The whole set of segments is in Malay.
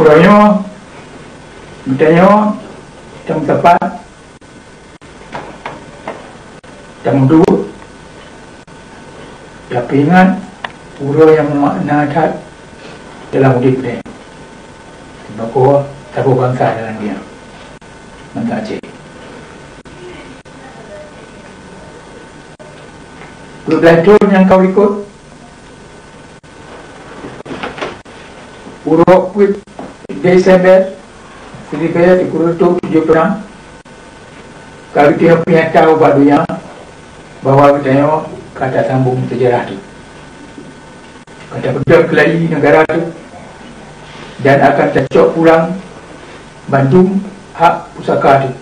Puranya bertanya tentang tempat tentang duduk. Tapi ingat pura yang makna tak dalam hidup dia. Sebab kau tahu bangsa dalam dia. Bangsa Aceh. Berbelakang yang kau ikut Urok with Desember Silibaya di Kurutu 7 perang. Kalau dia punya tahu badunya bahwa kita kata sambung sejarah itu, kata betul kelai negara itu, dan akan cocok pulang Bandung hak pusaka itu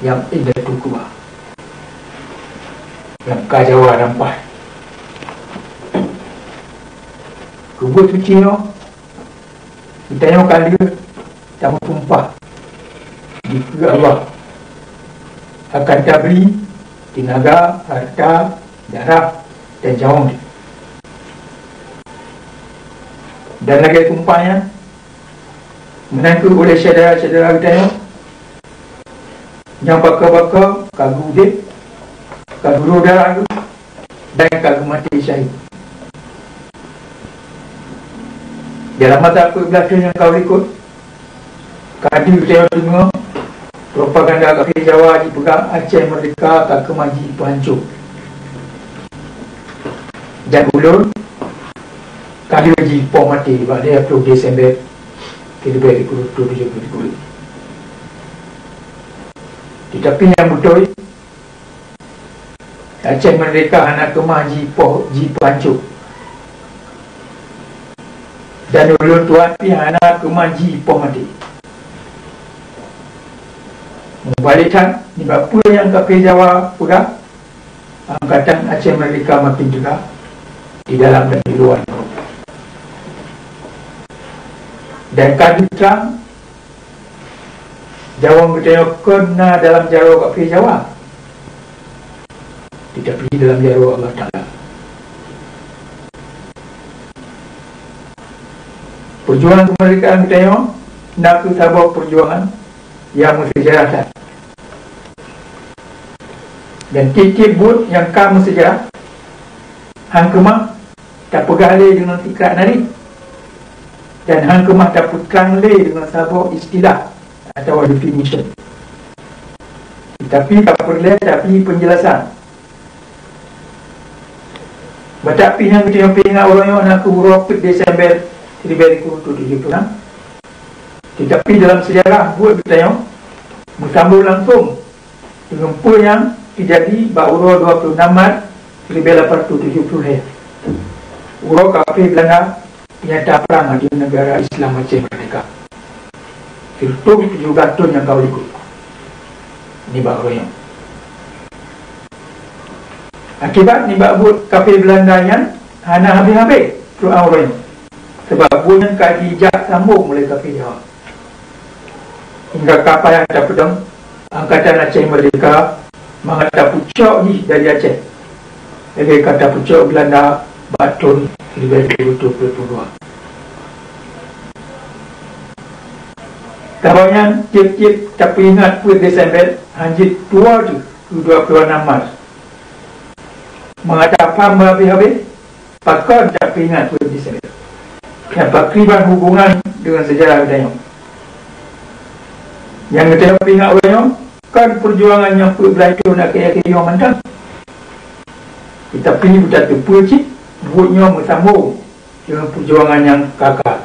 yang indah tukua yang Kajawa rampas kubur suci kita kali kamu tumpah di Allah akan tabri tenaga, harta, darah dan jauh. Dan lagi tumpahnya menangku oleh saudara-saudara kita yang bakal kagu dek, kagu roda dan kagu mati syahid. Dalam mata aku belakang yang kau ikut kadi kita dengar propaganda kaki Jawa dipegang Aceh Merdeka ke Kemaji Pancuk dan ulun kali lagi pom mati pada 10 Desember kita beri kurutu 70. Tetapi yang betul Aceh Merdeka anak Kemaji Pancuk dan ulun tuan pi anak Kemaji pom mati. Membalikkan ni apa yang KP Jawa pula Angkatan Aceh Merdeka makin juga di dalam dan di luar. Dan kami terang Jawa bertanya kena dalam jaro KP Jawa, tidak pergi dalam jaro Allah Ta'ala. Perjuangan kemerdekaan bertanya nak tabur perjuangan yang bersejarah dan titik but yang kamu sejarah hang kemah tak pegang leh dengan tikrat nari dan hang kemah tak pegang leh dengan sabuk istilah atau definition, tapi tak perlu tapi penjelasan betapi yang kita ingat orang yang nak urut Desember diberi kurutu 70 orang. Tetapi dalam sejarah buat bertanya bersambung langsung dengan apa yang terjadi bahawa 26 Mac 1870 Urut KP Belanda nyata perang di negara Islam Aceh Merdeka. Itu 17 tahun yang kau ikut. Ini bahawa akibat ni buat KP Belanda yang hana habis-habis doa orang sebab bunyi kadijak sambung oleh KP Jawa hingga kapal yang ada pedang Angkatan Aceh Merdeka mengata pucuk ni dari Aceh. Jadi kata pucuk Belanda Batun 2022. Kabarnya tiap-tiap tapi ingat 10 Desember hanjit 26 Mac mengata apa habis-habis pakar tapi ingat 10 Desember dan pakriban hubungan dengan sejarah budaya yang kita ingat orang kan perjuangan yang berbelai itu nak kaya yang mantap. Kita pilih budak tu pucik buatnya bersambung dengan perjuangan yang kakak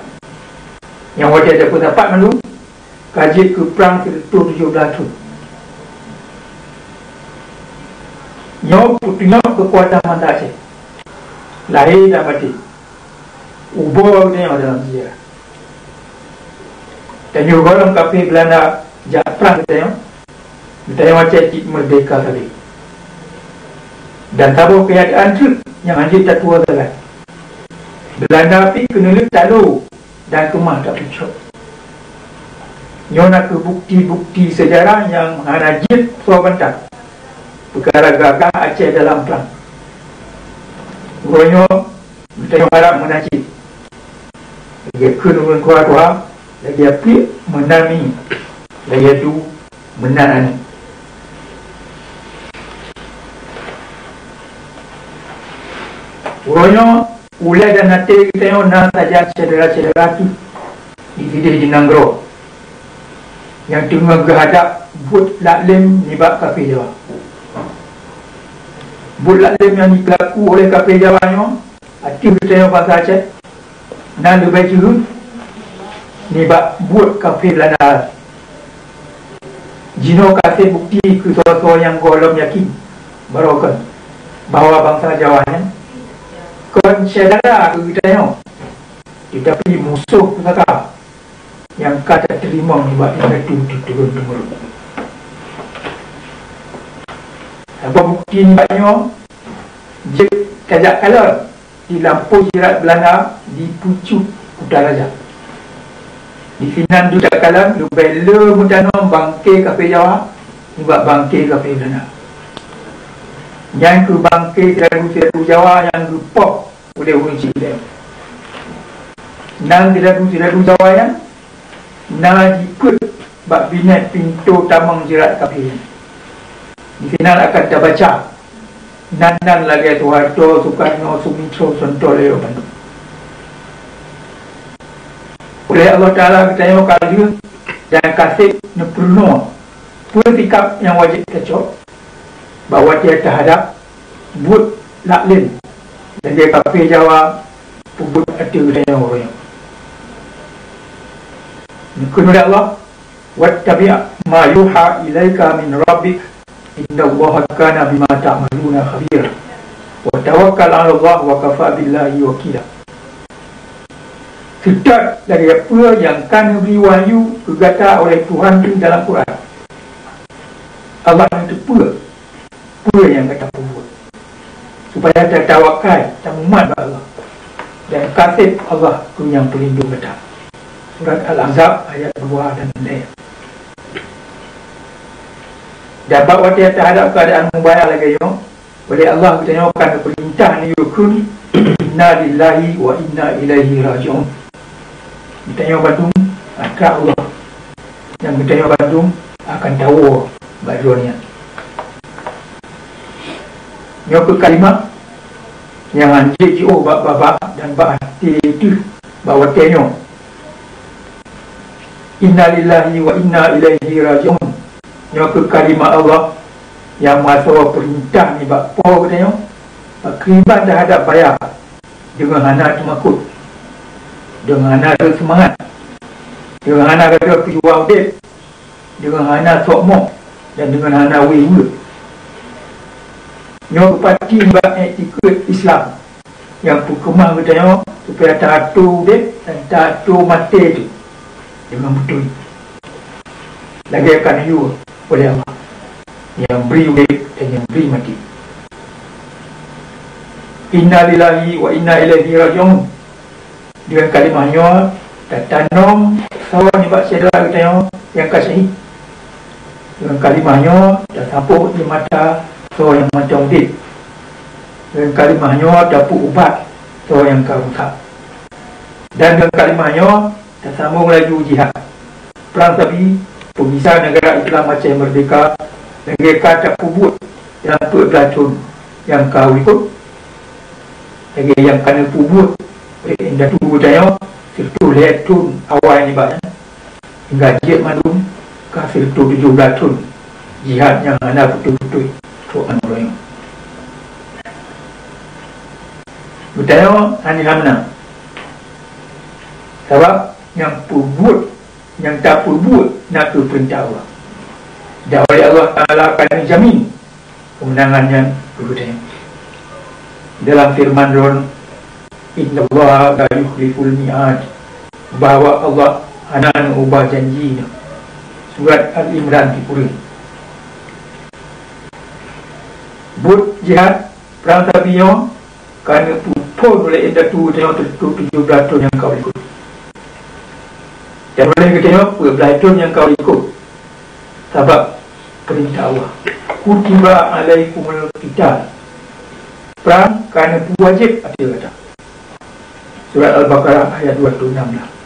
yang wajah ada pun dapat malu kaji ke perang ke-17 tu yang putingnya kekuatan mantap Aceh lahir dan mati ubah ni dalam sejarah dan juga dalam KP Belanda perang kita yang macam cik merdeka tadi dan tahu keadaan tu yang anjir tak tua sangat Belanda api kena letak lu dan kemah tak pucuk nyona ke bukti-bukti sejarah yang mengarajit suara bantah perkara gagah Aceh dalam perang Ronyo kita harap menajib lagi kunungan kuat-kuat, lagi api menami, lagi itu menanani. Uronya ulai dan nanti kita yang nak saja cedera-cedera tu dividih di nanggro yang tengah berhadap but laklim nibak kafir Jawa. But laklim yang dilaku oleh kafir Jawa ni aktif kita yang bahasa Aceh nan lebih jauh nibak but kafir Belanda. Jino kasih bukti ke sesuatu yang golong yakin barokan bahawa bangsa Jawa ni kon saudara kita yang tetapi musuh pusaka yang kata terima nibak itu turun-turun. Apa bukti nibaknya? Jek kajak kala di lampu jirat Belanda di pucuk Utaraja. Di Finan du tak kalam lu bela mutano bangke kafir Jawa nibak bangke kafir Belanda. Yang ke bangke dari Jawa yang lupa oleh orang Cina. Nang tidak Jawa yang nak ikut bak binat pintu tamang jirat kafir. Di final akan terbaca nan lagi Soeharto, Soekarno, Sumitro, Sontoleo. Oleh Allah Ta'ala kita yang kali dan kasih neperno sikap yang wajib kecok bahawa dia terhadap but laklim dan dia kafir Jawa pubut hati kita yang orang nikun oleh Allah wattabi' ma yuha ilaika min rabbik inna allaha kana bima ta'maluna khabira wa tawakkal 'ala Allah wa kafa billahi wakila. Kita dari apa yang kan diberi wahyu kegata oleh Tuhan di dalam Quran. Allah itu pula yang kata buat supaya kita tawakal, kita umat Allah dan kasih Allah tu yang pelindung kita. Surat Al-Ahzab ayat 2 dan 9. Dapat waktu terhadap keadaan membayar lagi yo oleh Allah kita akan perintah ni yukun inna lillahi wa inna ilaihi raji'un. Kita yang Bandung akan Allah yang kita yang Bandung akan tahu bajuannya. Nyok kalimat yang anjir jiu bab dan bab hati itu bahawa tenyo inna lillahi wa inna ilaihi raji'un. Nyok kalimat Allah yang masuk perintah ni bab po katanya akribat terhadap bayar dengan anak makut dengan anak semangat dengan anak kata pejuang dek dengan anak sokmok dan dengan anak wiwul nyok parti bab etika Islam yang pukemah katanya supaya teratur dek dan teratur mati tu dengan betul lagi akan hiu oleh Allah yang beri urip dan yang beri mati. Inna lillahi wa inna ilaihi raji'un. Dengan kalimahnya dan tanam sawan di bak saudara kita yang kasih. Dengan kalimahnya dan sapu di mata sawan yang macam udip. Dengan kalimahnya dapat ubat sawan yang kau rusak. Dan dengan kalimahnya dan sambung laju jihad. Perang Sabi pemisah negara Islam Aceh merdeka dengan kata kubut yang berlacun yang kau ikut lagi yang kena kubut indah tu budaya sirtu letun awal ni banyak hingga jid mandum ka sirtu 17 tahun jihad yang anak betul-betul tuan orang budaya ani hamna sebab yang kubut yang tak kubut nak ke perintah Allah. Dan oleh Allah Ta'ala akan jamin kemenangannya kepada dalam firman Ron inna Allah la yukhliful mi'ad bahawa Allah anak ubah janji surat Al-Imran dipuri but jihad perang Sabiyo kerana pupul oleh indatu tengok 17 tahun yang kau ikut dan oleh kita berbelajun yang kau ikut sebab perintah Allah kutiba alaikumul qital perang kerana wajib ada kata Surat Al-Baqarah ayat 26 lah.